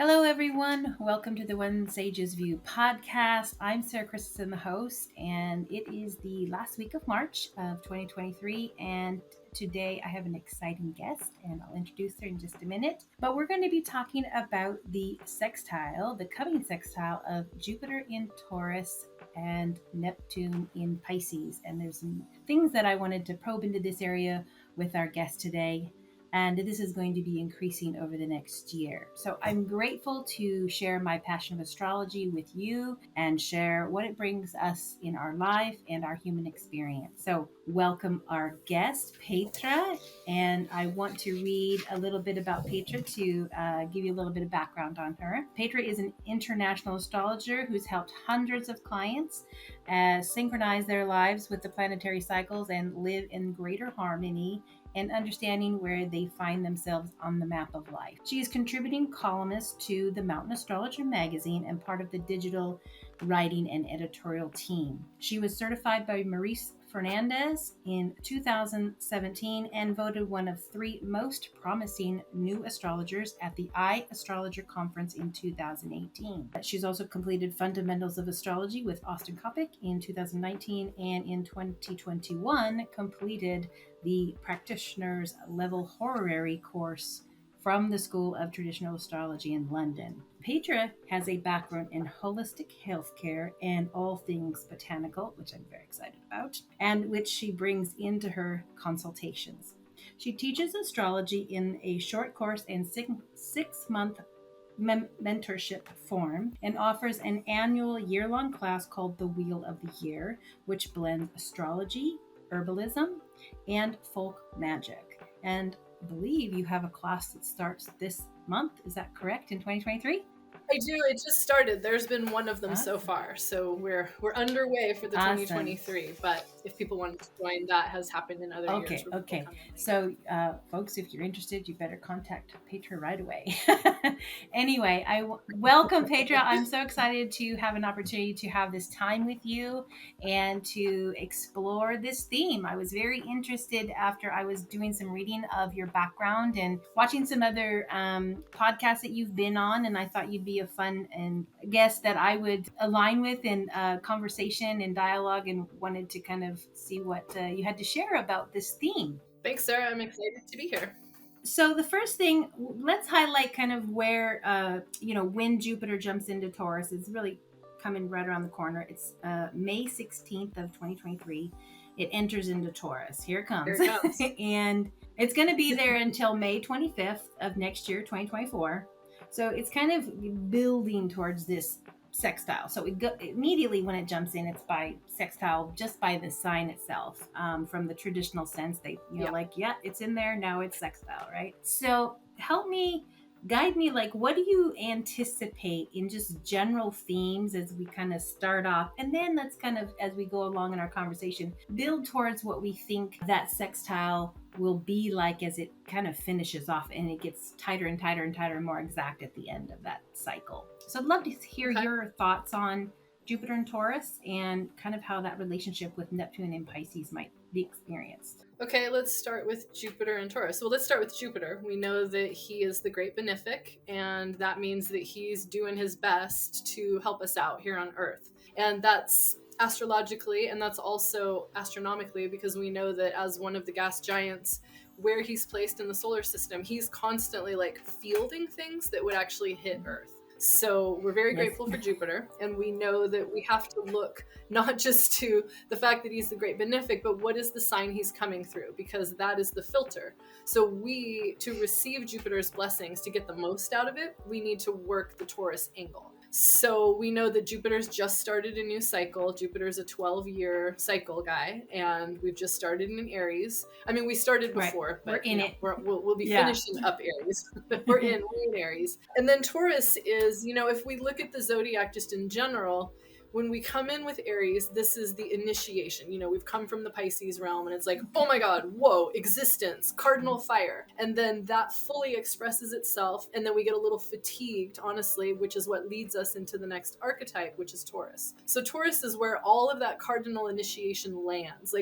Hello, everyone. Welcome to the One Sage's View podcast. I'm Sarah Christensen, the host, and it is the last week of March of 2023. And today I have an exciting guest, and I'll introduce her in just a minute. But we're going to be talking about the sextile, the coming sextile of Jupiter in Taurus and Neptune in Pisces. And there's some things that I wanted to probe into this area with our guest today. And this is going to be increasing over the next year. So I'm grateful to share my passion of astrology with you and share what it brings us in our life and our human experience. So welcome our guest, Paetra. And I want to read a little bit about Paetra to give you a little bit of background on her. Paetra is an international astrologer who's helped hundreds of clients synchronize their lives with the planetary cycles and live in greater harmony and understanding where they find themselves on the map of life. She is contributing columnist to the Mountain Astrologer magazine and part of the digital writing and editorial team. She was certified by Maurice Fernandez in 2017 and voted one of 3 most promising new astrologers at the I Astrologer Conference in 2018. She's also completed Fundamentals of Astrology with Austin Coppock in 2019 and in 2021 completed the Practitioner's Level Horary course from the School of Traditional Astrology in London. Paetra has a background in holistic healthcare and all things botanical, which I'm very excited about, and which she brings into her consultations. She teaches astrology in a short course and 6-month mentorship form and offers an annual year-long class called the Wheel of the Year, which blends astrology, herbalism, and folk magic. And I believe you have a class that starts this month. Is that correct? In 2023? I do. It just started. There's been one of them so far. So we're underway for the 2023. But if people want to join, that has happened in other years. Okay. So folks, if you're interested, you better contact Paetra right away. Anyway, welcome Paetra. I'm so excited to have an opportunity to have this time with you and to explore this theme. I was very interested after I was doing some reading of your background and watching some other podcasts that you've been on, and I thought you'd be a fun and guest that I would align with in conversation and dialogue, and wanted to kind of see what you had to share about this theme. Thanks, Sarah. I'm excited to be here. So the first thing, let's highlight kind of where, when Jupiter jumps into Taurus. It's really coming right around the corner. It's May 16th of 2023. It enters into Taurus. Here it comes. And it's going to be there until May 25th of next year, 2024. So it's kind of building towards this sextile. So immediately when it jumps in, it's by sextile just by the sign itself. From the traditional sense, it's in there, now it's sextile, right? So guide me, like, what do you anticipate in just general themes as we kind of start off? And then let's kind of, as we go along in our conversation, build towards what we think that sextile will be like as it kind of finishes off and it gets tighter and tighter and tighter and more exact at the end of that cycle. So I'd love to hear your thoughts on Jupiter and Taurus and kind of how that relationship with Neptune and Pisces might be experienced. Okay, let's start with Jupiter and Taurus. Well, let's start with Jupiter. We know that he is the great benefic, and that means that he's doing his best to help us out here on Earth. And that's astrologically, and that's also astronomically, because we know that as one of the gas giants, where he's placed in the solar system, he's constantly fielding things that would actually hit Earth. So we're very grateful for Jupiter, and we know that we have to look not just to the fact that he's the great benefic, but what is the sign he's coming through, because that is the filter. So to receive Jupiter's blessings, to get the most out of it, we need to work the Taurus angle. So we know that Jupiter's just started a new cycle. Jupiter's a 12-year cycle guy, and we've just started in Aries. I mean, we started before, but we're in it. We'll be finishing up Aries. We're in Aries. And then Taurus is, if we look at the zodiac just in general, when we come in with Aries, this is the initiation. We've come from the Pisces realm, and it's like, oh my God, whoa, existence, cardinal fire. And then that fully expresses itself, and then we get a little fatigued, honestly, which is what leads us into the next archetype, which is Taurus. So Taurus is where all of that cardinal initiation lands.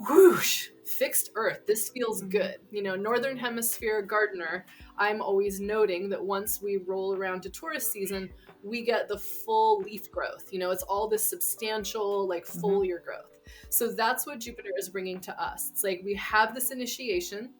Whoosh, fixed earth, this feels good. You know, Northern Hemisphere gardener, I'm always noting that once we roll around to Taurus season, we get the full leaf growth. You know, it's all this substantial, like foliar growth. So that's what Jupiter is bringing to us. It's like we have this initiation,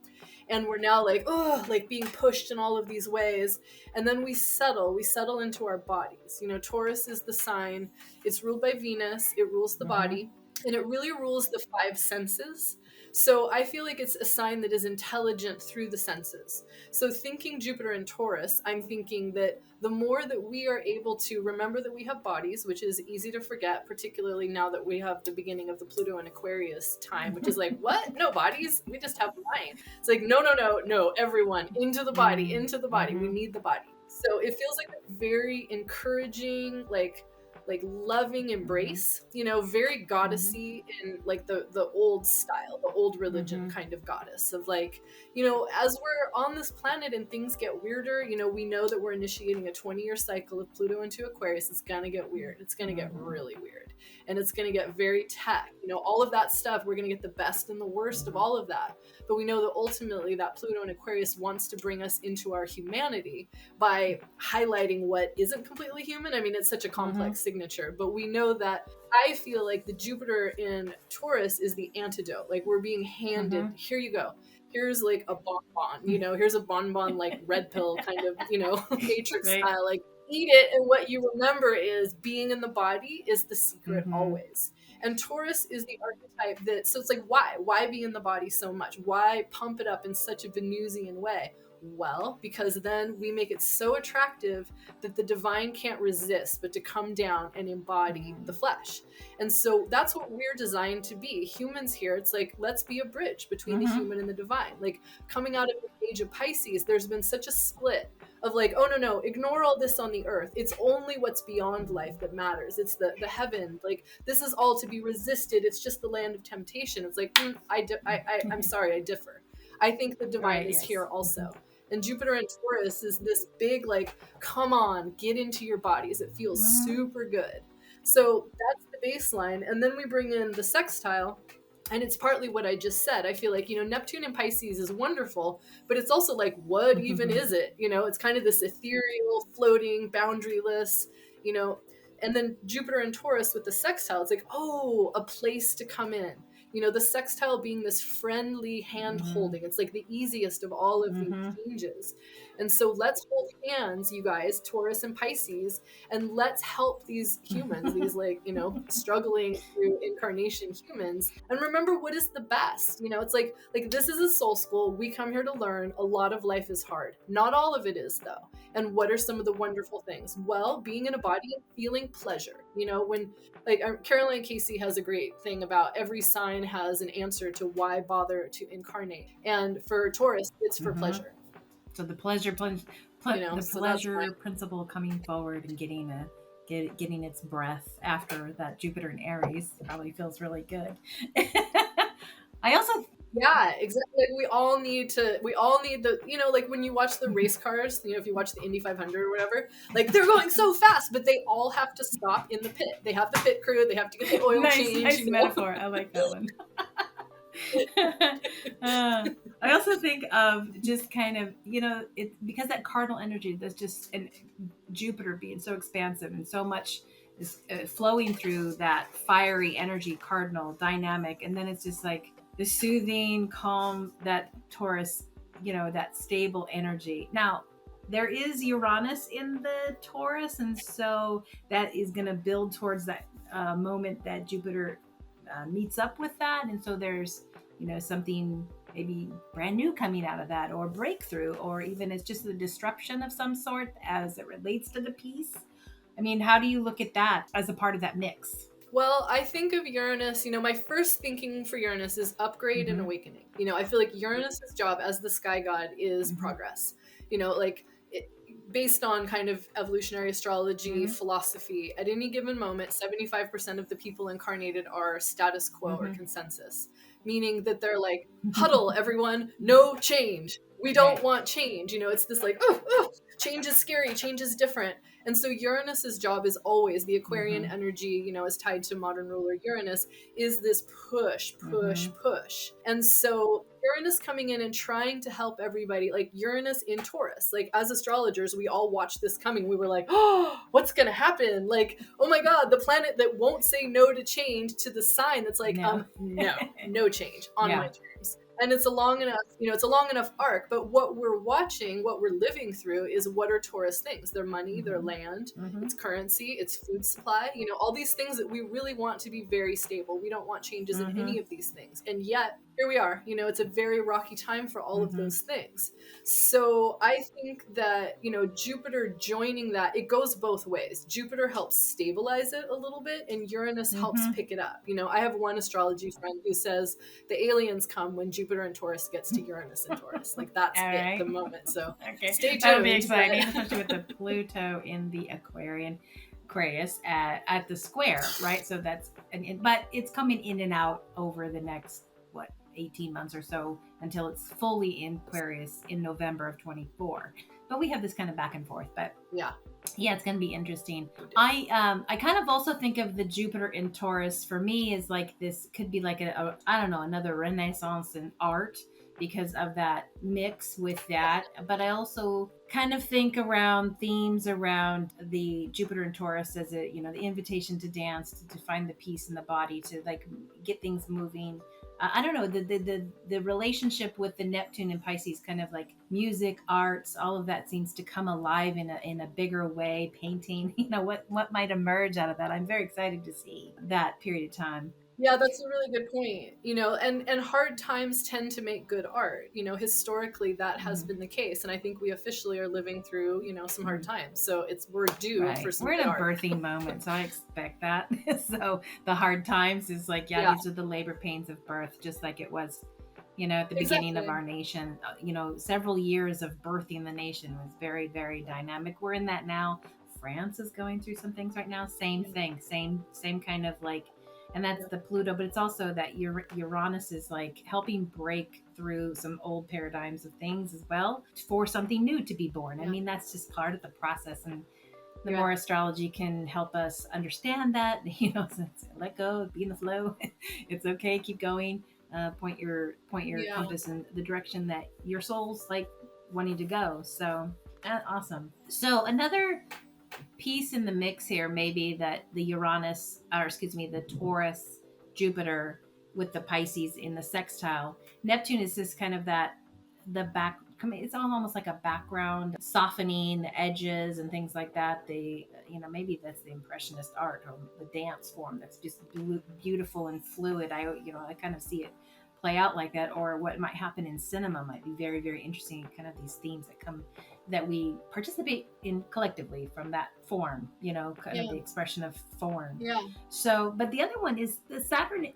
and we're now like, oh, like being pushed in all of these ways. And then we settle into our bodies. You know, Taurus is the sign, it's ruled by Venus, it rules the body, and it really rules the five senses. So I feel like it's a sign that is intelligent through the senses. So thinking Jupiter and Taurus, I'm thinking that the more that we are able to remember that we have bodies, which is easy to forget, particularly now that we have the beginning of the Pluto and Aquarius time, which is like, what? No bodies? We just have mind. It's like, no, everyone into the body, into the body. We need the body. So it feels like a very encouraging, like loving embrace, you know, very goddessy in like the old style, the old religion kind of goddess of like, you know, as we're on this planet and things get weirder, you know, we know that we're initiating a 20-year cycle of Pluto into Aquarius. It's going to get weird. It's going to get really weird. And it's going to get very tech, you know, all of that stuff. We're going to get the best and the worst of all of that. But we know that ultimately that Pluto and Aquarius wants to bring us into our humanity by highlighting what isn't completely human. I mean, it's such a complex signature, but we know that I feel like the Jupiter in Taurus is the antidote. Like we're being handed, here you go. Here's like a bonbon, you know, here's a bonbon, like red pill kind of, you know, matrix style, like eat it. And what you remember is being in the body is the secret always. And Taurus is the archetype that, so it's like, why be in the body so much? Why pump it up in such a Venusian way? Well, because then we make it so attractive that the divine can't resist but to come down and embody the flesh. And so that's what we're designed to be. Humans here, it's like, let's be a bridge between the human and the divine. Like coming out of the age of Pisces, there's been such a split of like, oh no, ignore all this on the earth. It's only what's beyond life that matters. It's the heaven. Like this is all to be resisted. It's just the land of temptation. It's like, I'm sorry, I differ. I think the divine is here also. And Jupiter and Taurus is this big, like, come on, get into your bodies. It feels super good. So that's the baseline. And then we bring in the sextile. And it's partly what I just said. I feel like, you know, Neptune in Pisces is wonderful, but it's also like, what even is it? You know, it's kind of this ethereal, floating, boundaryless, you know. And then Jupiter and Taurus with the sextile, it's like, oh, a place to come in. You know, the sextile being this friendly hand holding. It's like the easiest of all of these changes. And so let's hold hands, you guys, Taurus and Pisces, and let's help these humans, these like, you know, struggling through incarnation humans. And remember what is the best. You know, it's like this is a soul school. We come here to learn. A lot of life is hard. Not all of it is though. And what are some of the wonderful things? Well, being in a body and feeling pleasure. You know, when like Caroline Casey has a great thing about every sign has an answer to why bother to incarnate. And for Taurus, it's for pleasure. So the pleasure principle coming forward and getting its breath after that Jupiter in Aries probably feels really good. I also exactly. Like we all need the, you know, like when you watch the race cars, you know, if you watch the Indy 500 or whatever, like they're going so fast, but they all have to stop in the pit. They have the pit crew. They have to get the oil change. Nice metaphor. I like that one. I also think of just kind of, you know, it because that cardinal energy, that's just, and Jupiter being so expansive and so much is flowing through that fiery energy, cardinal dynamic, and then it's just like the soothing, calm, that Taurus, you know, that stable energy. Now, there is Uranus in the Taurus, and so that is going to build towards that moment that Jupiter meets up with that, and so there's, you know, something maybe brand new coming out of that, or breakthrough, or even it's just a disruption of some sort as it relates to the piece. I mean, how do you look at that as a part of that mix? Well, I think of Uranus, you know, my first thinking for Uranus is upgrade and awakening. You know, I feel like Uranus's job as the sky god is progress. You know, like based on kind of evolutionary astrology philosophy, at any given moment, 75% of the people incarnated are status quo or consensus, meaning that they're like, huddle, everyone, no change. We don't want change. You know, it's this like, change is scary, change is different. And so Uranus's job is always, the Aquarian energy, you know, is tied to modern ruler Uranus, is this push, push, push. And so Uranus coming in and trying to help everybody, like Uranus in Taurus, like as astrologers, we all watched this coming. We were like, oh, what's going to happen? Like, oh my God, the planet that won't say no to change, to the sign that's like, no change on my terms. And it's a long enough, you know, it's a long enough arc, but what we're watching, what we're living through is, what are Taurus things? Their money, their land, its currency, its food supply, you know, all these things that we really want to be very stable. We don't want changes in any of these things. And yet here we are, you know, it's a very rocky time for all of those things. So I think that, you know, Jupiter joining that, it goes both ways. Jupiter helps stabilize it a little bit, and Uranus helps pick it up. You know, I have one astrology friend who says the aliens come when Jupiter and Taurus gets to Uranus and Taurus. Like that's the moment. So stay tuned. That'll be exciting, especially with the Pluto in the Aquarius at the square, right? So that's, but it's coming in and out over the next 18 months or so until it's fully in Aquarius in November of 24. But we have this kind of back and forth. But yeah, it's going to be interesting. I kind of also think of the Jupiter in Taurus for me is like, this could be like I don't know, another renaissance in art because of that mix with that. But I also kind of think around themes around the Jupiter and Taurus as a, you know, the invitation to dance, to find the peace in the body, to like get things moving. I don't know, the relationship with the Neptune and Pisces, kind of like music, arts, all of that seems to come alive in a bigger way. Painting, you know, what might emerge out of that. I'm very excited to see that period of time. Yeah, that's a really good point. You know, and hard times tend to make good art. You know, historically that has been the case, and I think we officially are living through, you know, some hard times. So we're due for some. We're in a art. birthing moment, so I expect that. So the hard times is like, these are the labor pains of birth, just like it was, you know, at the beginning of our nation. You know, several years of birthing the nation was very, very dynamic. We're in that now. France is going through some things right now. Same thing, same kind of like. And that's the Pluto, but it's also that Uranus is like helping break through some old paradigms of things as well for something new to be born. I mean, that's just part of the process. And the more astrology can help us understand that, you know, let go, be in the flow. It's okay. Keep going. Point your compass in the direction that your soul's like wanting to go. So awesome. So another piece in the mix here maybe that the the Taurus Jupiter with the Pisces in the sextile Neptune is this kind of it's almost like a background softening the edges and things like that. They, you know, maybe that's the impressionist art or the dance form that's just beautiful and fluid. I kind of see it play out like that, or what might happen in cinema might be very, very interesting. Kind of these themes that we participate in collectively from that form, you know, kind of the expression of form. Yeah. So, but the other one is the Saturn.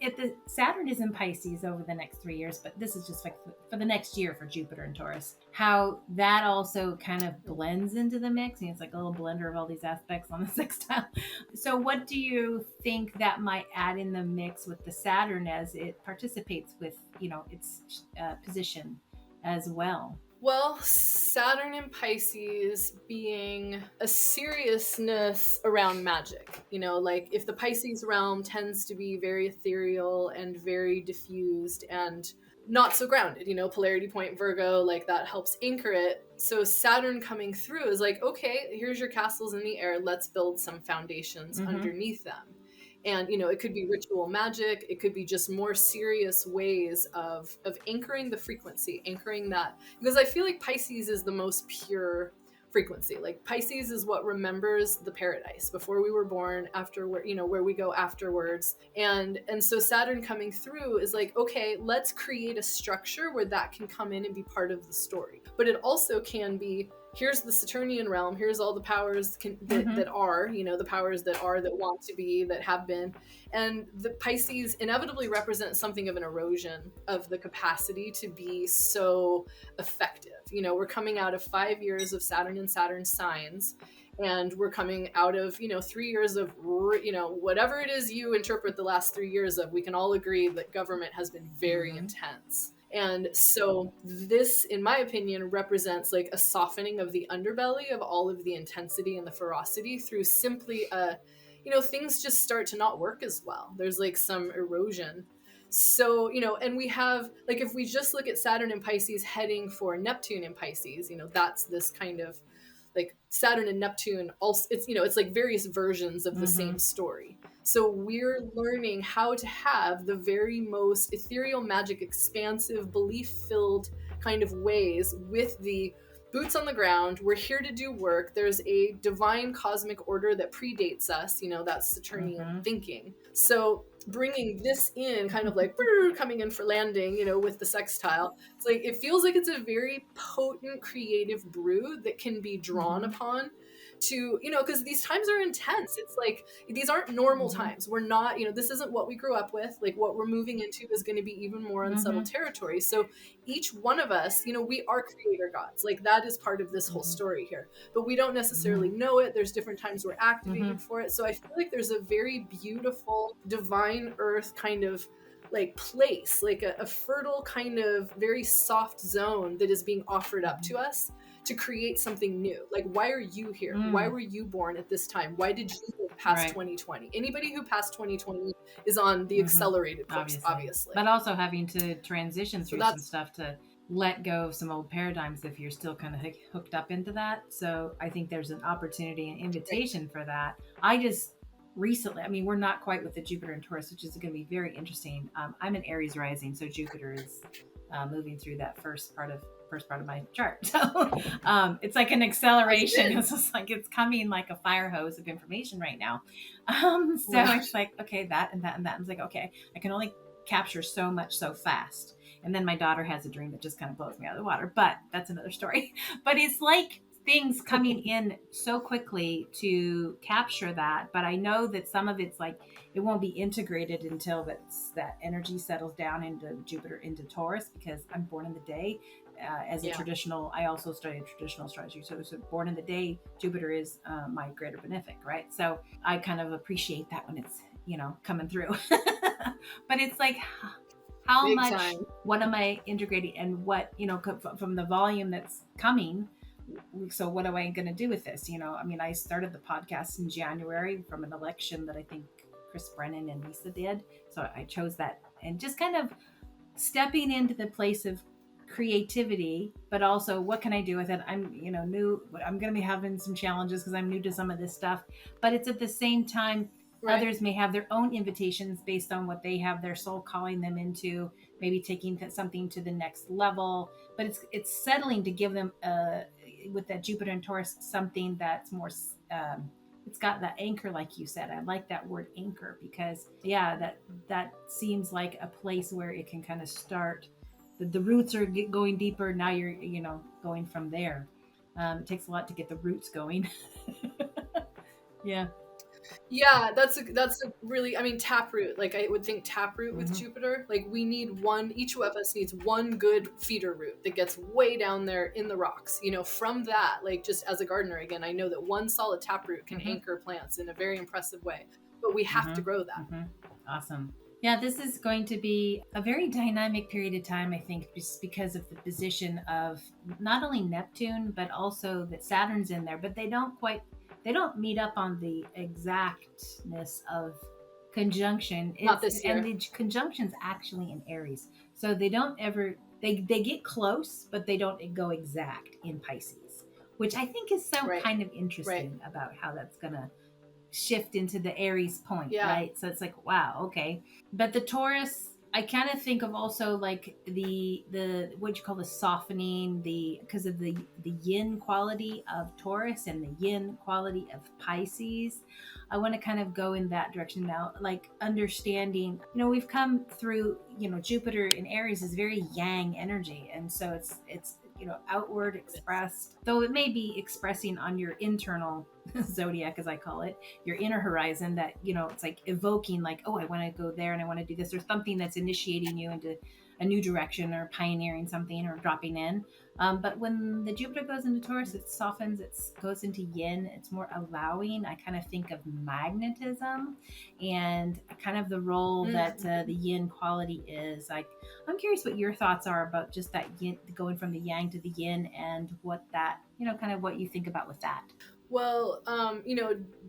Saturn is in Pisces over the next 3 years, but this is just like for the next year for Jupiter and Taurus. How that also kind of blends into the mix, and it's like a little blender of all these aspects on the sextile. So, what do you think that might add in the mix with the Saturn as it participates with, you know, its position as well? Well, Saturn in Pisces being a seriousness around magic, you know, like if the Pisces realm tends to be very ethereal and very diffused and not so grounded, you know, polarity point Virgo, like that helps anchor it. So Saturn coming through is like, okay, here's your castles in the air. Let's build some foundations underneath them. And, you know, it could be ritual magic. It could be just more serious ways of anchoring the frequency, anchoring that. Because I feel like Pisces is the most pure frequency. Like Pisces is what remembers the paradise before we were born, after, you know, where we go afterwards. And so Saturn coming through is like, okay, let's create a structure where that can come in and be part of the story. But it also can be, here's the Saturnian realm, here's all the powers that are, you know, the powers that are, that want to be, that have been. And the Pisces inevitably represents something of an erosion of the capacity to be so effective. You know, we're coming out of 5 years of Saturn and Saturn signs, and we're coming out of, you know, 3 years of, you know, whatever it is you interpret the last 3 years of. We can all agree that government has been very intense. And so this, in my opinion, represents like a softening of the underbelly of all of the intensity and the ferocity through simply things just start to not work as well. There's like some erosion. So, and we have, like, if we just look at Saturn in Pisces heading for Neptune in Pisces, that's this kind of like Saturn and Neptune also, it's like various versions of the same story. So we're learning how to have the very most ethereal, magic, expansive, belief-filled kind of ways with the boots on the ground. We're here to do work. There's a divine cosmic order that predates us. That's Saturnian thinking. So bringing this in, kind of like coming in for landing, with the sextile, it's like it feels like it's a very potent creative brew that can be drawn upon to, because these times are intense. It's like these aren't normal times. We're not, this isn't what we grew up with. Like what we're moving into is going to be even more unsettled territory. So each one of us, we are creator gods. Like that is part of this whole story here, but we don't necessarily know it. There's different times we're activating for it. So I feel like there's a very beautiful divine earth kind of like place, like a fertile kind of very soft zone that is being offered up to us to create something new. Like, why are you here? Why were you born at this time? Why did you live past 2020? Anybody who passed 2020 is on the accelerated course, obviously. But also having to transition through some stuff to let go of some old paradigms if you're still kind of hooked up into that. So I think there's an opportunity and invitation for that. I just recently, we're not quite with the Jupiter and Taurus, which is going to be very interesting. I'm an Aries rising, so Jupiter is moving through that first part of my chart. So it's like an acceleration. It's just like it's coming like a fire hose of information right now. It's like, okay, that and that and that. I was like, okay, I can only capture so much so fast. And then my daughter has a dream that just kind of blows me out of the water, but that's another story. But it's like things coming in so quickly to capture that. But I know that some of it's like, it won't be integrated until that energy settles down into Jupiter, into Taurus, because I'm born in the day. As a traditional, I also studied traditional astrology. So born in the day, Jupiter is my greater benefic, right? So I kind of appreciate that when it's, coming through. But it's like, how Big much, time. what am I integrating, and what, from the volume that's coming. So what am I going to do with this? I started the podcast in January from an election that I think Chris Brennan and Lisa did. So I chose that, and just kind of stepping into the place of creativity, but also what can I do with it? I'm, new. I'm going to be having some challenges because I'm new to some of this stuff, but it's at the same time, others may have their own invitations based on what they have their soul calling them into, maybe taking something to the next level. But it's settling to give them, with that Jupiter and Taurus, something that's more, it's got that anchor, like you said. I like that word anchor, because that seems like a place where it can kind of start. The roots are going deeper. Now you're, going from there. It takes a lot to get the roots going. Yeah, that's a really, taproot. Like I would think taproot with Jupiter. Like we need each of us needs one good feeder root that gets way down there in the rocks. From that, like just as a gardener, again, I know that one solid taproot can anchor plants in a very impressive way, but we have to grow that. Awesome. Yeah, this is going to be a very dynamic period of time, I think, just because of the position of not only Neptune, but also that Saturn's in there, but they don't meet up on the exactness of conjunction. Not this year. And the conjunction's actually in Aries. So they don't ever, they get close, but they don't go exact in Pisces, which I think is so kind of interesting about how that's going to shift into the Aries point, right? So it's like, wow, okay. But the Taurus, I kind of think of also like the what you call the softening, because of the yin quality of Taurus and the yin quality of Pisces. I want to kind of go in that direction now, like understanding, we've come through, Jupiter in Aries is very yang energy, and so it's outward expressed, though it may be expressing on your internal zodiac, as I call it, your inner horizon, that it's like evoking, like, oh, I want to go there and I want to do this, or something that's initiating you into a new direction or pioneering something or dropping in. But when the Jupiter goes into Taurus, it softens, it goes into yin, it's more allowing. I kind of think of magnetism and kind of the role that the yin quality is. Like, I'm curious what your thoughts are about just that yin, going from the yang to the yin, and what that, kind of what you think about with that. Well,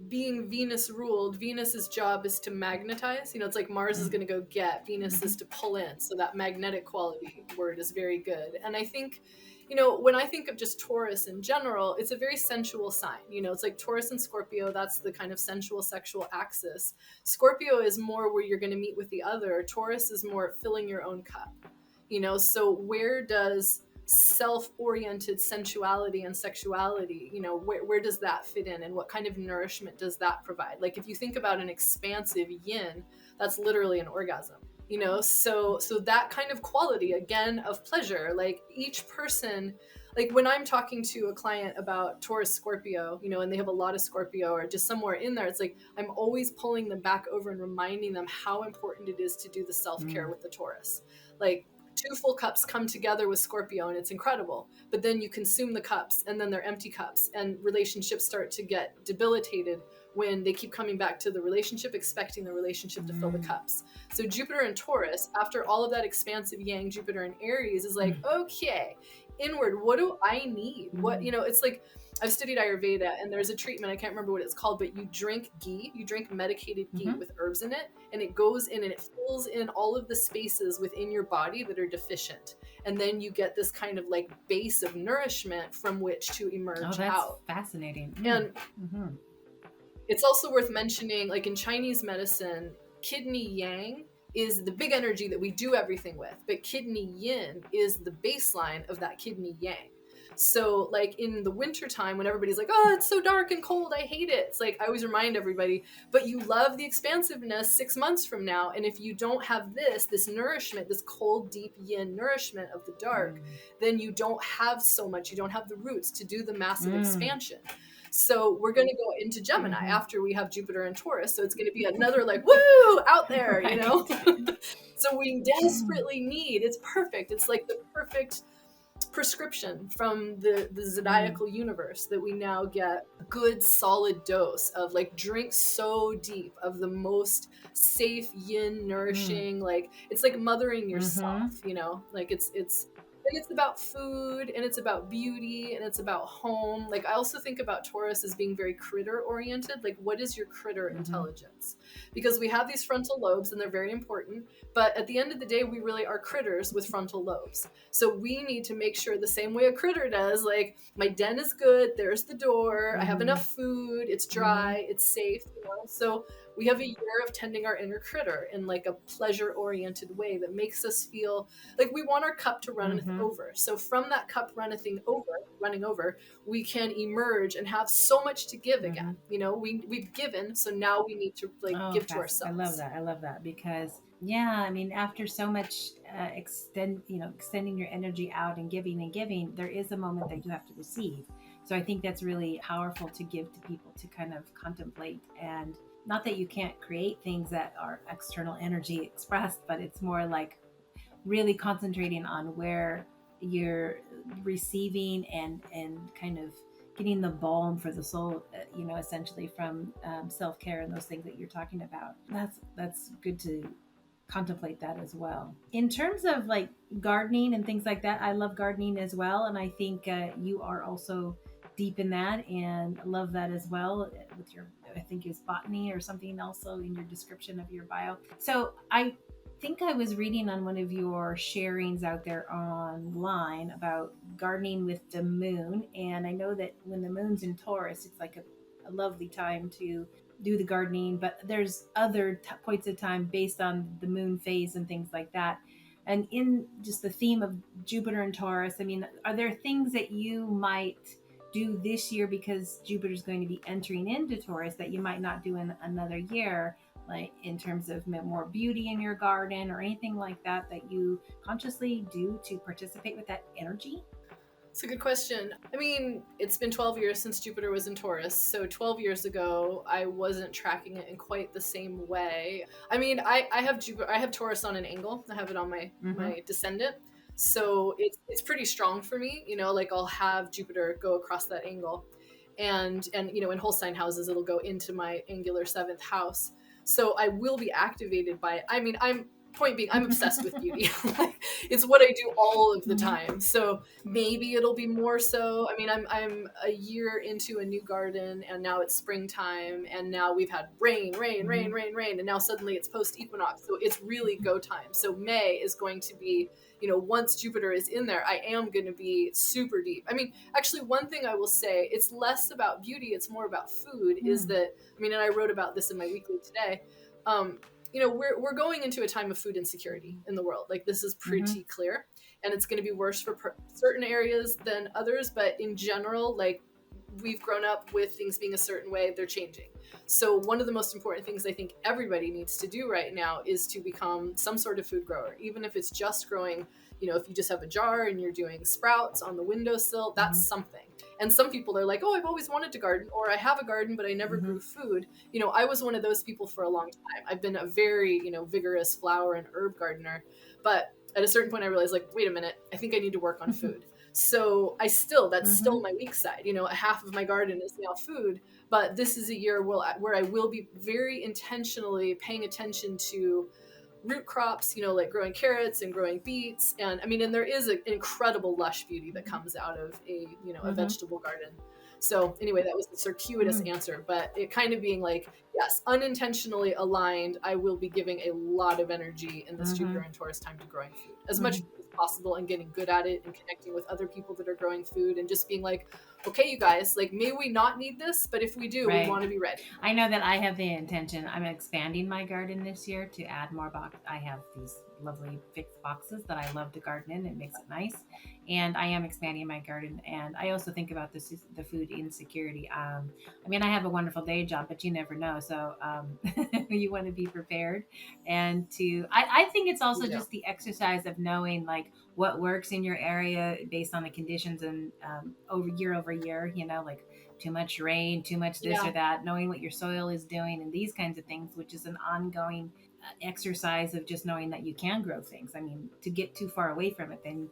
being Venus ruled, Venus's job is to magnetize. It's like Mars is going to go get, Venus is to pull in. So that magnetic quality word is very good. And I think, when I think of just Taurus in general, it's a very sensual sign. It's like Taurus and Scorpio, that's the kind of sensual, sexual axis. Scorpio is more where you're going to meet with the other. Taurus is more filling your own cup. So where does self-oriented sensuality and sexuality, where does that fit in, and what kind of nourishment does that provide? Like, if you think about an expansive yin, that's literally an orgasm, so that kind of quality, again, of pleasure. Like, each person, like when I'm talking to a client about Taurus Scorpio, and they have a lot of Scorpio or just somewhere in there, it's like I'm always pulling them back over and reminding them how important it is to do the self-care with the Taurus. Like, 2 full cups come together with Scorpio and it's incredible, but then you consume the cups and then they're empty cups, and relationships start to get debilitated when they keep coming back to the relationship, expecting the relationship to fill the cups. So Jupiter and Taurus, after all of that expansive yang, Jupiter and Aries, is like, okay, inward, what do I need? What, it's like, I've studied Ayurveda, and there's a treatment, I can't remember what it's called, but you drink ghee, you drink medicated ghee with herbs in it, and it goes in and it fills in all of the spaces within your body that are deficient. And then you get this kind of like base of nourishment from which to emerge out. Fascinating. And it's also worth mentioning, like in Chinese medicine, kidney yang is the big energy that we do everything with, but kidney yin is the baseline of that kidney yang. So like in the winter time, when everybody's like, oh, it's so dark and cold, I hate it. It's like, I always remind everybody, but you love the expansiveness 6 months from now. And if you don't have this nourishment, this cold, deep yin nourishment of the dark, then you don't have so much, you don't have the roots to do the massive expansion. So we're going to go into Gemini after we have Jupiter and Taurus. So it's going to be another like, woo, out there, So we desperately need, it's perfect. It's like the perfect prescription from the zodiacal universe, that we now get a good solid dose of, like, drink so deep of the most safe yin nourishing, like it's like mothering yourself, like it's about food, and it's about beauty, and it's about home. Like, I also think about Taurus as being very critter oriented. Like, what is your critter intelligence? Because we have these frontal lobes and they're very important, but at the end of the day, we really are critters with frontal lobes. So we need to make sure, the same way a critter does, like, my den is good, there's the door, I have enough food, it's dry, it's safe, So we have a year of tending our inner critter in like a pleasure oriented way that makes us feel like we want our cup to run over. So from that cup running over, we can emerge and have so much to give again. We've given, so now we need to give to ourselves. I love that because, yeah, I mean, after so much extending your energy out and giving, there is a moment that you have to receive. So I think that's really powerful to give to people, to kind of contemplate. And not that you can't create things that are external energy expressed, but it's more like really concentrating on where you're receiving and kind of getting the balm for the soul, essentially from self-care and those things that you're talking about. That's good to contemplate that as well. In terms of like gardening and things like that, I love gardening as well, and I think you are also deep in that and love that as well with your, I think it's botany or something also in your description of your bio. So I think I was reading on one of your sharings out there online about gardening with the moon, and I know that when the moon's in Taurus, it's like a lovely time to do the gardening, but there's other points of time based on the moon phase and things like that. And in just the theme of Jupiter and Taurus, I mean, are there things that you might do this year because Jupiter's going to be entering into Taurus that you might not do in another year, like in terms of more beauty in your garden or anything like that, that you consciously do to participate with that energy? It's a good question. I mean, it's been 12 years since Jupiter was in Taurus. So 12 years ago, I wasn't tracking it in quite the same way. I mean, I have Jupiter, I have Taurus on an angle. I have it on my descendant. So it's pretty strong for me, like I'll have Jupiter go across that angle. And in whole sign houses, it'll go into my angular 7th house. So I will be activated by it. I mean, point being, I'm obsessed with beauty. It's what I do all of the time. So maybe it'll be more so. I mean, I'm a year into a new garden, and now it's springtime, and now we've had rain, and now suddenly it's post equinox. So it's really go time. So May is going to be, once Jupiter is in there, I am going to be super deep. I mean, actually, one thing I will say, it's less about beauty, it's more about food, is that, I mean, and I wrote about this in my weekly today. We're going into a time of food insecurity in the world. Like, this is pretty clear, and it's going to be worse for certain areas than others. But in general, like, we've grown up with things being a certain way, they're changing. So one of the most important things I think everybody needs to do right now is to become some sort of food grower, even if it's just growing, if you just have a jar and you're doing sprouts on the windowsill, that's something. And some people are like, oh, I've always wanted to garden, or I have a garden, but I never grew food. I was one of those people for a long time. I've been a very, vigorous flower and herb gardener. But at a certain point, I realized, like, wait a minute, I think I need to work on food. So that's still my weak side. Half of my garden is now food, but this is a year where I will be very intentionally paying attention to root crops, like growing carrots and growing beets. And I mean, and there is an incredible lush beauty that comes out of a vegetable garden. So anyway, that was the circuitous answer, but it kind of being like, yes, unintentionally aligned, I will be giving a lot of energy in this Jupiter and Taurus time to growing food, as much food as possible, and getting good at it and connecting with other people that are growing food, and just being like, okay, you guys, like, may we not need this, but if we do, we want to be ready. I know that I have the intention. I'm expanding my garden this year to add more box. I have these lovely fixed boxes that I love to garden in. It makes it nice. And I am expanding my garden. And I also think about the food insecurity. I mean, I have a wonderful day job, but you never know. So you want to be prepared. And I think it's also just the exercise of knowing, like, what works in your area based on the conditions, and over year, like too much rain, too much this or that, knowing what your soil is doing and these kinds of things, which is an ongoing exercise of just knowing that you can grow things. I mean, to get too far away from it, and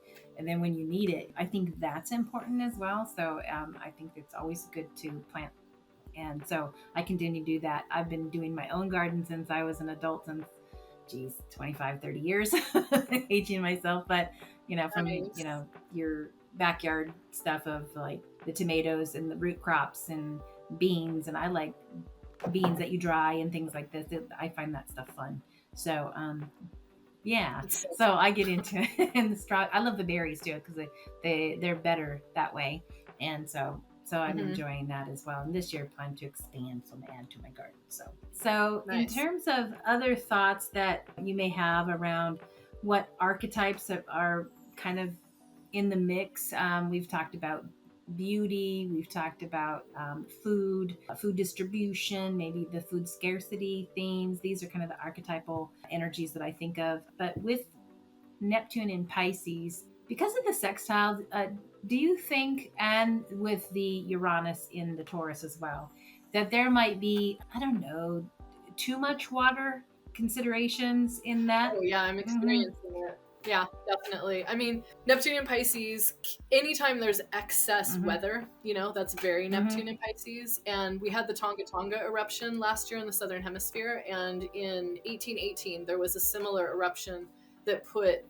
then when you need it, I think that's important as well. So I think it's always good to plant. And so I continue to do that. I've been doing my own garden since I was an adult, since 25, 30 years, aging myself. But, from, your backyard stuff of like the tomatoes and the root crops and beans. And I like beans that you dry and things like this. I find that stuff fun. So, so I get into it. And I love the berries too, because they're better that way. And so I'm enjoying that as well. And this year I plan to expand some, add to my garden. So nice. In terms of other thoughts that you may have around what archetypes are kind of in the mix, we've talked about beauty, we've talked about food distribution, maybe the food scarcity themes. These are kind of the archetypal energies that I think of. But with Neptune in Pisces, because of the sextile, do you think, and with the Uranus in the Taurus as well, that there might be, I don't know, too much water considerations in that? Oh yeah, I'm experiencing it. Yeah, definitely. I mean, Neptune in Pisces, anytime there's excess weather, that's very Neptune in Pisces. And we had the Tonga Tonga eruption last year in the Southern Hemisphere. And in 1818, there was a similar eruption that put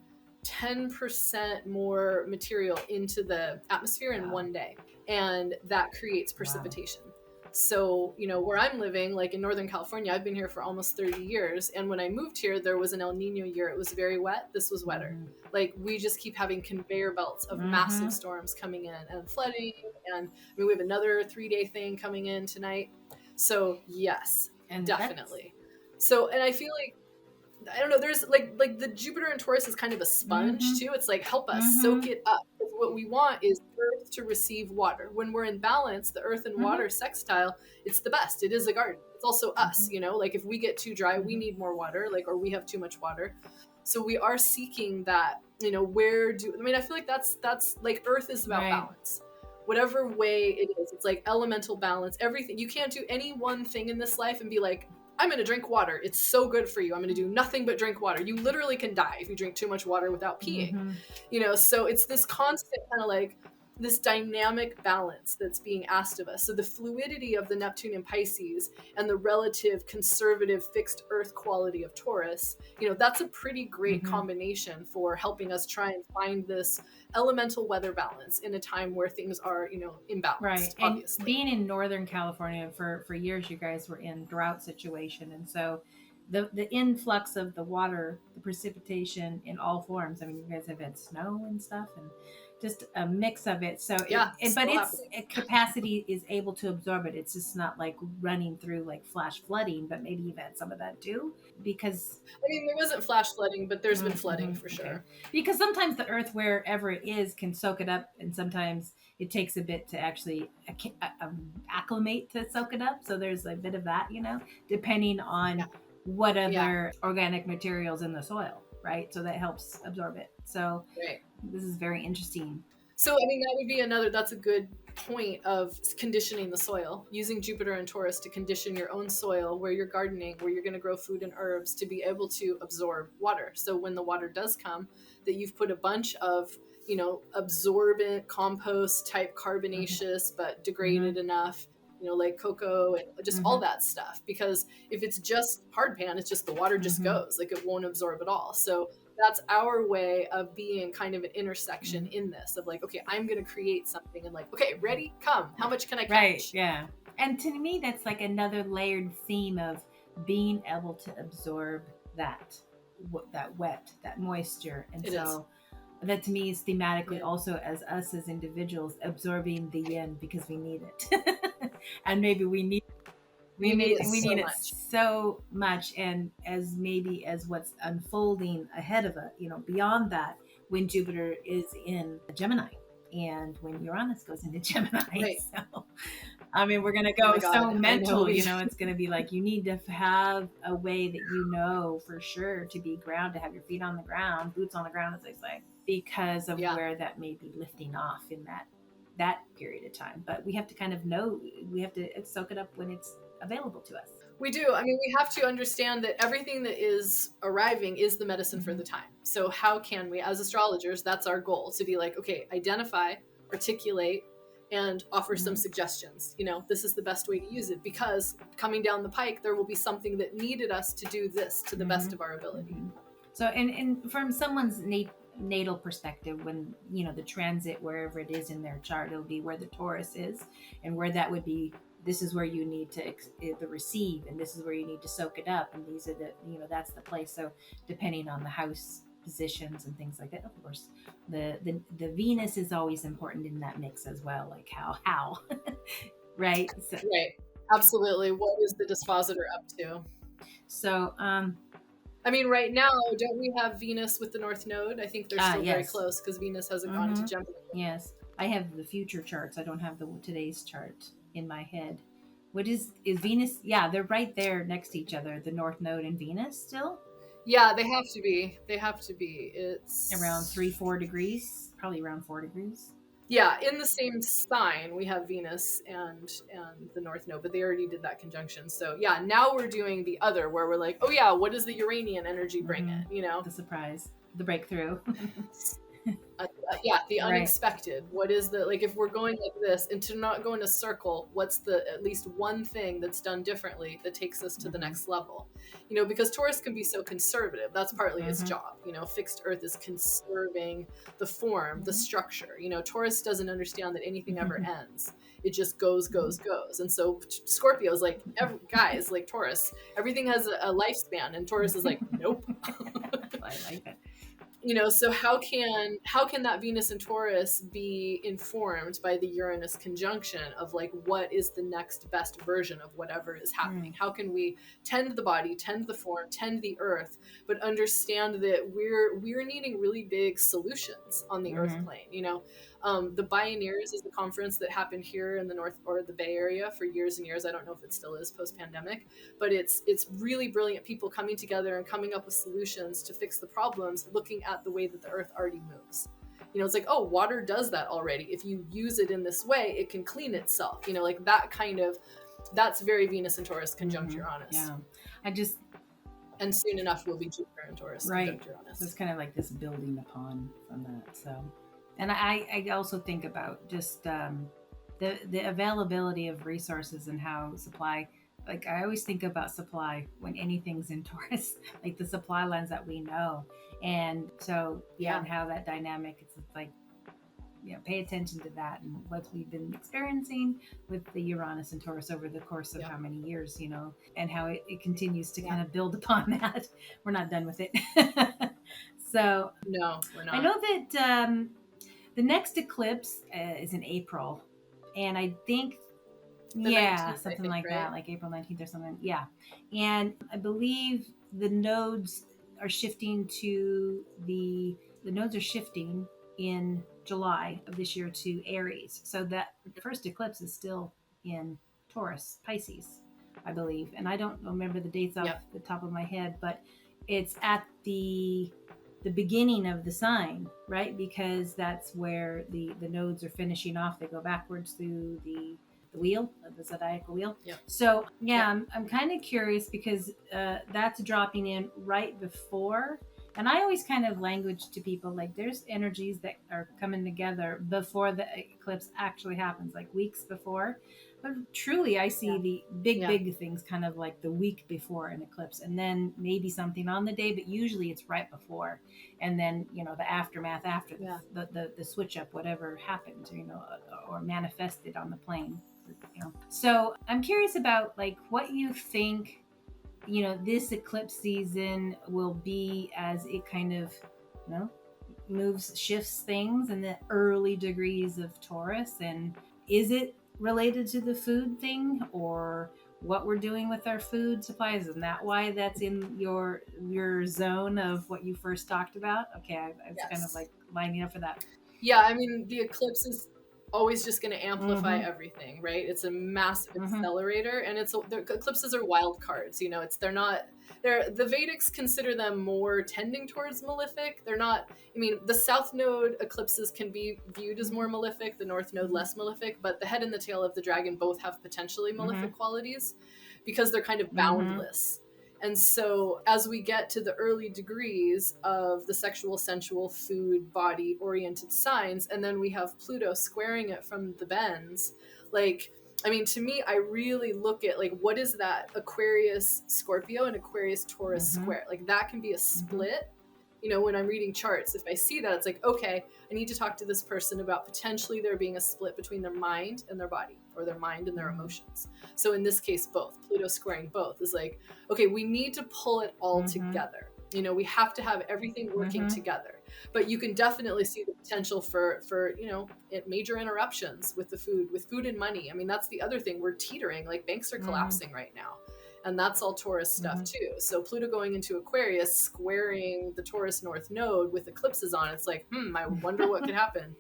10% more material into the atmosphere in one day. And that creates precipitation. Wow. So, where I'm living, like in Northern California, I've been here for almost 30 years. And when I moved here, there was an El Nino year. It was very wet. This was wetter. Like, we just keep having conveyor belts of massive storms coming in and flooding. And I mean, we have another 3-day thing coming in tonight. So yes, and definitely. So, and I feel like, I don't know, there's like the Jupiter and Taurus is kind of a sponge too. It's like, help us soak it up. What we want is Earth to receive water. When we're in balance, the Earth and water sextile, it's the best. It is a garden. It's also us, like if we get too dry, we need more water, like, or we have too much water. So we are seeking that I feel like that's like Earth is about Right. balance. Whatever way it is, it's like elemental balance, everything. You can't do any one thing in this life and be like, I'm going to drink water. It's so good for you. I'm going to do nothing but drink water. You literally can die if you drink too much water without peeing. So it's this constant kind of like this dynamic balance that's being asked of us. So the fluidity of the Neptune in Pisces and the relative conservative fixed earth quality of Taurus, that's a pretty great combination for helping us try and find this elemental weather balance in a time where things are, imbalanced, Right. obviously. And being in Northern California for years, you guys were in drought situation. And so the influx of the water, the precipitation in all forms. I mean, you guys have had snow and stuff and just a mix of it. So but its capacity is able to absorb it. It's just not like running through like flash flooding, but maybe you've had some of that too, because there wasn't flash flooding, but there's been flooding for sure. Okay. Because sometimes the earth, wherever it is, can soak it up, and sometimes it takes a bit to actually acclimate to soak it up. So there's a bit of that, depending on what other organic materials in the soil, right? So that helps absorb it. So this is very interesting. So, that would be that's a good point of conditioning the soil, using Jupiter and Taurus to condition your own soil where you're gardening, where you're going to grow food and herbs, to be able to absorb water. So when the water does come, that you've put a bunch of, absorbent compost type carbonaceous, but degraded enough, like cocoa and just all that stuff. Because if it's just hard pan, it's just the water just goes, like it won't absorb at all. So that's our way of being kind of an intersection in this of like, okay, I'm going to create something and like, okay, ready, come. How much can I catch? Right. Yeah. And to me, that's like another layered theme of being able to absorb that wet, that moisture. And that to me is thematically also as us as individuals absorbing the yin because we need it. And maybe we need it so much, and as what's unfolding ahead of it, beyond that, when Jupiter is in Gemini and when Uranus goes into Gemini. Right. So we're gonna go mental, it's gonna be like you need to have a way that for sure to be grounded, to have your feet on the ground, boots on the ground, as they say, because of where that may be lifting off in that period of time. But we have to kind of know, we have to soak it up when it's available to us. We do. We have to understand that everything that is arriving is the medicine for the time. So how can we, as astrologers, that's our goal, to be like, okay, identify, articulate, and offer some suggestions. This is the best way to use it, because coming down the pike, there will be something that needed us to do this to the best of our ability. So, and from someone's natal perspective, when the transit, wherever it is in their chart, it'll be where the Taurus is, and where that would be, this is where you need to receive, and this is where you need to soak it up, and these are the that's the place. So depending on the house positions and things like that, of course the Venus is always important in that mix as well, like how right. So, right, absolutely. What is the dispositor up to? So right now, don't we have Venus with the North Node? I think they're still very close, because Venus hasn't gone to Gemini. Yes, I have the future charts. I don't have today's chart in my head. What is Venus? Yeah, they're right there next to each other, the North Node and Venus still. Yeah, they have to be. It's around 3-4 degrees, probably around 4 degrees. Yeah, in the same sign we have Venus and the North Node, but they already did that conjunction. So yeah, now we're doing the other, where we're like, oh yeah, what does the Uranian energy bring in? The surprise, the breakthrough. The unexpected. Right. What is if we're going like this, and to not go in a circle, what's the at least one thing that's done differently that takes us to the next level? Because Taurus can be so conservative. That's partly its job. Fixed earth is conserving the form, the structure. Taurus doesn't understand that anything ever ends. It just goes. And so Scorpio's like, guys, like Taurus, everything has a lifespan, and Taurus is like, nope. I like it. So how can that Venus and Taurus be informed by the Uranus conjunction of like, what is the next best version of whatever is happening? How can we tend the body, tend the form, tend the earth, but understand that we're needing really big solutions on the earth plane? The Bioneers is the conference that happened here in the North or the Bay Area for years and years. I don't know if it still is post-pandemic, but it's really brilliant people coming together and coming up with solutions to fix the problems, looking at that the way that the earth already moves. It's like, oh, water does that already. If you use it in this way, it can clean itself. Like that kind of, that's very Venus and Taurus conjunct Uranus. Yeah. And soon enough will be Jupiter and Taurus conjunct Uranus. So it's kind of like this building upon from that. So, and I also think about just the availability of resources and how supply. Like I always think about supply when anything's in Taurus, like the supply lines that we know, and so and how that dynamic. It's like, pay attention to that and what we've been experiencing with the Uranus and Taurus over the course of how many years, and how it continues to kind of build upon that. We're not done with it. So no, we're not. I know that the next eclipse is in April, and I think the 19th, something like that, like April 19th or something. Yeah. And I believe the nodes are shifting in July of this year to Aries. So that the first eclipse is still in Taurus, Pisces, I believe. And I don't remember the dates off the top of my head, but it's at the beginning of the sign, right? Because that's where the nodes are finishing off. They go backwards through the wheel, the zodiacal wheel. So I'm kind of curious because that's dropping in right before. And I always kind of language to people like there's energies that are coming together before the eclipse actually happens, like weeks before. But truly, I see the big things kind of like the week before an eclipse, and then maybe something on the day, but usually it's right before. And then, the aftermath after the switch up, whatever happened, or manifested on the plane. So I'm curious about like what you think this eclipse season will be as it kind of shifts things in the early degrees of Taurus. And is it related to the food thing or what we're doing with our food supplies? Isn't that why that's in your zone of what you first talked about? Okay, I was kind of like lining up for that. Yeah, I mean, the eclipse is always just going to amplify everything, right? It's a massive accelerator, and the eclipses are wild cards. The Vedics consider them more tending towards malefic. They're not. I mean, the south node eclipses can be viewed as more malefic, the north node less malefic, but the head and the tail of the dragon both have potentially malefic qualities because they're kind of boundless. And so as we get to the early degrees of the sexual, sensual, food, body-oriented signs, and then we have Pluto squaring it from the bends, to me, I really look at, what is that Aquarius Scorpio and Aquarius Taurus square? That can be a split. When I'm reading charts, if I see that, it's like, okay, I need to talk to this person about potentially there being a split between their mind and their body, or their mind and their emotions. So in this case, both. Pluto squaring both is like, okay, we need to pull it all together. We have to have everything working together. But you can definitely see the potential for major interruptions with food and money. I mean, that's the other thing. We're teetering, banks are collapsing right now. And that's all Taurus stuff too. So Pluto going into Aquarius, squaring the Taurus North Node with eclipses on, it's like, I wonder what could happen.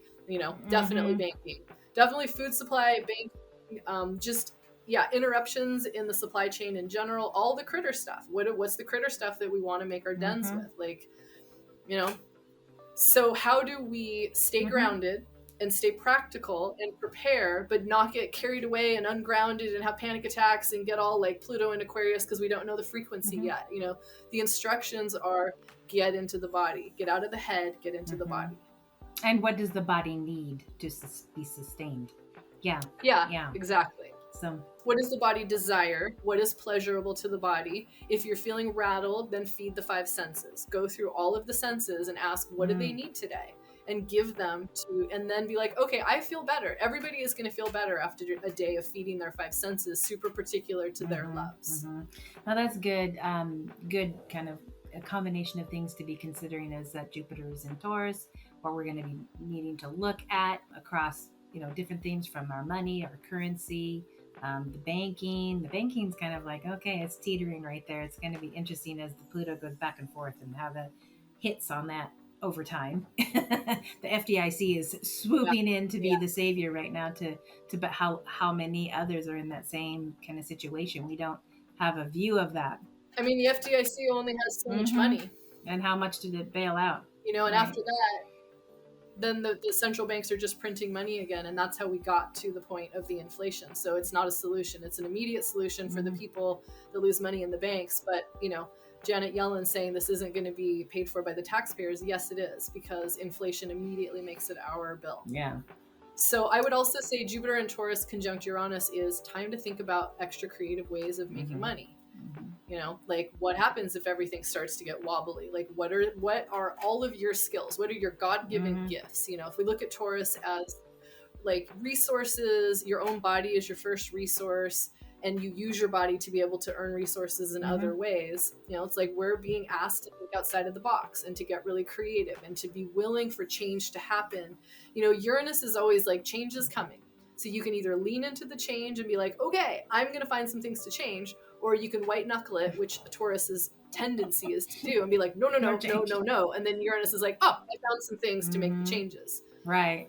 Definitely banking, definitely food supply, banking, interruptions in the supply chain in general, all the critter stuff. What's the critter stuff that we want to make our dens with? So how do we stay grounded and stay practical and prepare, but not get carried away and ungrounded and have panic attacks and get all like Pluto and Aquarius because we don't know the frequency yet? The instructions are get into the body, get out of the head, get into the body. And what does the body need to be sustained? Yeah, exactly. So what does the body desire? What is pleasurable to the body? If you're feeling rattled, then feed the 5 senses. Go through all of the senses and ask, what do they need today? And give them and then be like, okay, I feel better. Everybody is going to feel better after a day of feeding their 5 senses, super particular to their loves. Well, that's good. Good kind of a combination of things to be considering as that Jupiter is in Taurus, what we're going to be needing to look at across, different themes from our money, our currency, the banking. The banking's kind of like, okay, it's teetering right there. It's going to be interesting as the Pluto goes back and forth and how the hits on that over time. The FDIC is swooping in to be the savior right now but how many others are in that same kind of situation. We don't have a view of that. I mean, the FDIC only has so much money. And how much did it bail out? And after that, then the central banks are just printing money again, and that's how we got to the point of the inflation. So it's not a solution. It's an immediate solution for the people that lose money in the banks. But, Janet Yellen saying this isn't going to be paid for by the taxpayers. Yes, it is, because inflation immediately makes it our bill. Yeah. So I would also say Jupiter and Taurus conjunct Uranus is time to think about extra creative ways of making money. Like what happens if everything starts to get wobbly? Like what are all of your skills? What are your God-given gifts? If we look at Taurus as like resources, your own body is your first resource, and you use your body to be able to earn resources in other ways. It's like we're being asked to think outside of the box and to get really creative and to be willing for change to happen. Uranus is always like, change is coming. So you can either lean into the change and be like, okay, I'm going to find some things to change, or you can white knuckle it, which a Taurus's tendency is to do, and be like, no. And then Uranus is like, oh, I found some things to make the changes. Right.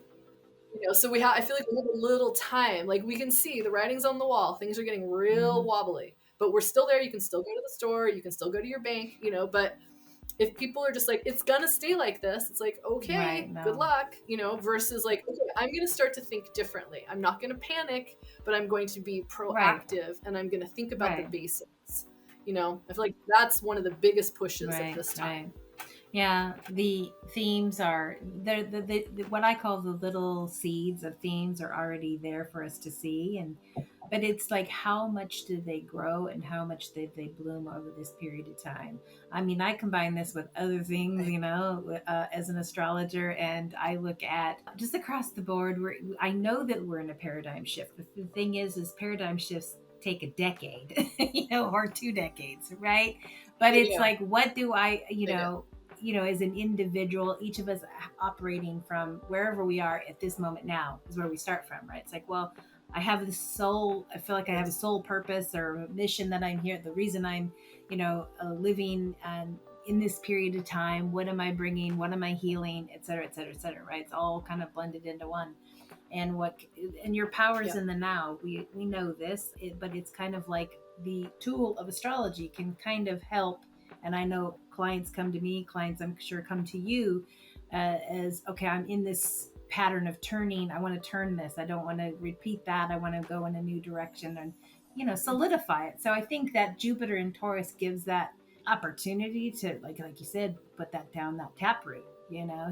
So I feel like we have a little time. Like we can see the writing's on the wall. Things are getting real wobbly, but we're still there. You can still go to the store. You can still go to your bank, but if people are just like, it's gonna stay like this, it's like, okay, good luck, versus like, okay, I'm gonna start to think differently. I'm not gonna panic, but I'm going to be proactive and I'm gonna think about the basics. I feel like that's one of the biggest pushes of this time. Yeah, the themes are there. The what I call the little seeds of themes are already there for us to see, but it's like, how much do they grow and how much did they bloom over this period of time? I mean, I combine this with other things, as an astrologer, and I look at just across the board. I know that we're in a paradigm shift. But the thing is paradigm shifts take a decade, or 2 decades, right? But it's like, what do I, as an individual, each of us operating from wherever we are at this moment now is where we start from, right? It's like, well, I have this soul, I feel like I have a soul purpose or a mission that I'm here, the reason I'm, living in this period of time. What am I bringing? What am I healing? Et cetera, et cetera, et cetera, right? It's all kind of blended into one. And your power's in the now. We know this, but it's kind of like the tool of astrology can kind of help. And I know clients come to me, clients I'm sure come to you as, okay, I'm in this pattern of turning. I want to turn this. I don't want to repeat that. I want to go in a new direction and, solidify it. So I think that Jupiter in Taurus gives that opportunity to, like you said, put that down, that taproot,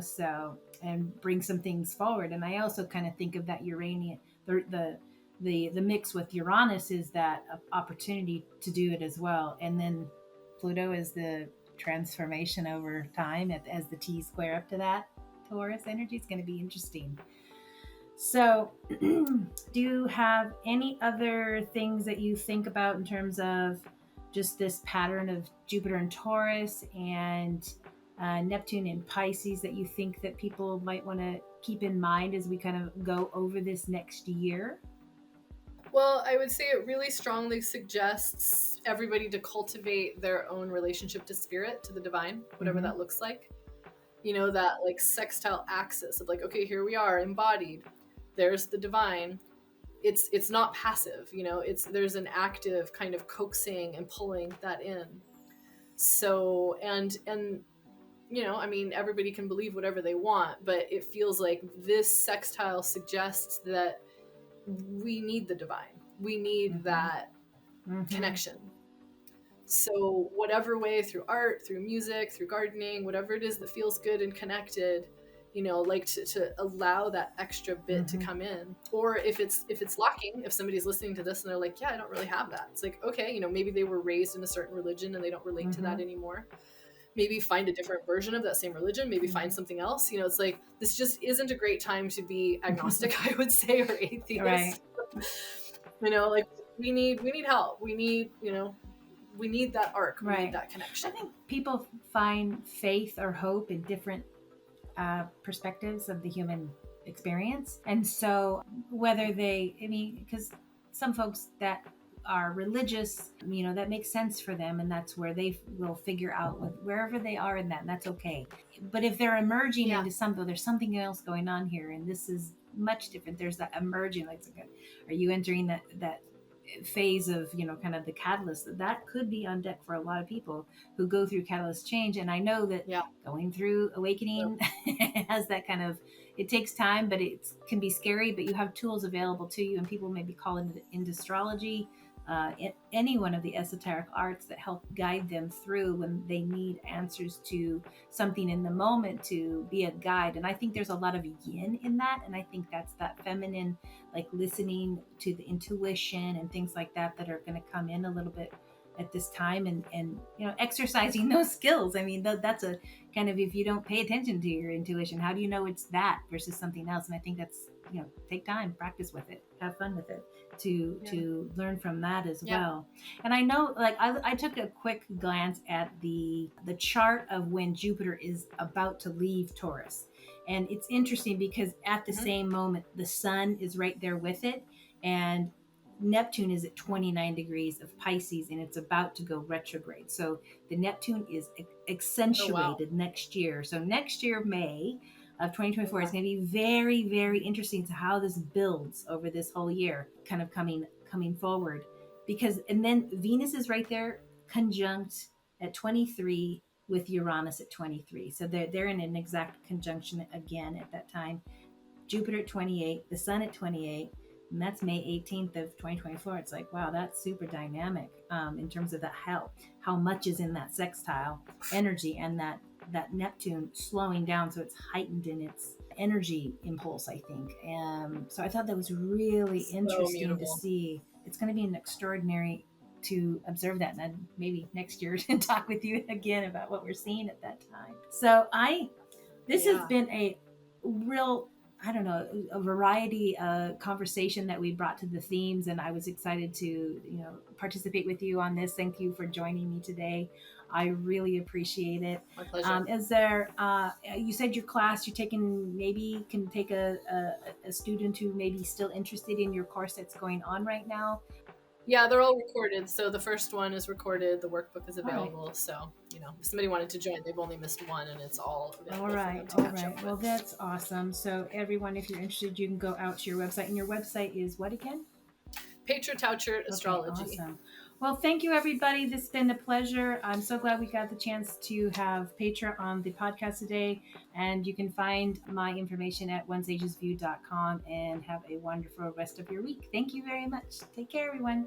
so, and bring some things forward. And I also kind of think of that Uranian, the mix with Uranus is that opportunity to do it as well. And then Pluto is the transformation over time as the T square up to that Taurus energy. Is going to be interesting. So do you have any other things that you think about in terms of just this pattern of Jupiter and Taurus and Neptune and Pisces that you think that people might want to keep in mind as we kind of go over this next year? Well, I would say it really strongly suggests everybody to cultivate their own relationship to spirit, to the divine, whatever that looks like. That like sextile axis of like, okay, here we are embodied. There's the divine. It's not passive, there's an active kind of coaxing and pulling that in. So, and everybody can believe whatever they want, but it feels like this sextile suggests that we need the divine. We need that connection. So whatever way, through art, through music, through gardening, whatever it is that feels good and connected, like to allow that extra bit to come in. Or if it's lacking, if somebody's listening to this and they're like, yeah, I don't really have that. It's like, okay, maybe they were raised in a certain religion and they don't relate to that anymore. Maybe find a different version of that same religion, maybe find something else. It's like, this just isn't a great time to be agnostic, I would say, or atheist. Right. Like we need help. We need that arc. We need that connection. I think people find faith or hope in different perspectives of the human experience. And so whether because some folks that are religious, that makes sense for them, and that's where they will figure out wherever they are in that, and that's okay. But if they're emerging into something, there's something else going on here, and this is much different. There's that emerging, are you entering that phase of, kind of the catalyst, that could be on deck for a lot of people who go through catalyst change. And I know that Yeah. going through awakening has that kind of, it takes time, but it can be scary, but you have tools available to you, and people maybe call into astrology, any one of the esoteric arts that help guide them through when they need answers to something in the moment, to be a guide. And I think there's a lot of yin in that, and I think that's that feminine, like listening to the intuition and things like that are going to come in a little bit at this time, and exercising those skills. I mean, that's a kind of, if you don't pay attention to your intuition, how do you know it's that versus something else? And I think that's, take time, practice with it, have fun with it, to learn from that as well. And I know, like, I took a quick glance at the chart of when Jupiter is about to leave Taurus, and it's interesting because at the same moment the sun is right there with it, and Neptune is at 29 degrees of Pisces, and it's about to go retrograde. So the Neptune is accentuated next year. So next year, May of 2024, is going to be very, very interesting to how this builds over this whole year, kind of coming forward. Because, and then Venus is right there conjunct at 23 with Uranus at 23. So they're in an exact conjunction again at that time. Jupiter at 28, the Sun at 28, and that's May 18th of 2024. It's like, wow, that's super dynamic, in terms of how much is in that sextile energy, and that Neptune slowing down, so it's heightened in its energy impulse, I think. So I thought that was really interesting to see. It's going to be an extraordinary to observe that, and then maybe next year to talk with you again about what we're seeing at that time. So this has been a real, I don't know, a variety conversation that we brought to the themes, and I was excited to participate with you on this. Thank you for joining me today. I really appreciate it. My pleasure. Is there? You said your class you're taking maybe can take a student who may be still interested in your course that's going on right now. Yeah, they're all recorded. So the first one is recorded. The workbook is available. Right. So, if somebody wanted to join, they've only missed one, and it's all available. All right. All right. Well, that's awesome. So everyone, if you're interested, you can go out to your website. And your website is what again? Paetra Tauchert Astrology. Okay, awesome. Well, thank you, everybody. This has been a pleasure. I'm so glad we got the chance to have Paetra on the podcast today. And you can find my information at onesagesview.com, and have a wonderful rest of your week. Thank you very much. Take care, everyone.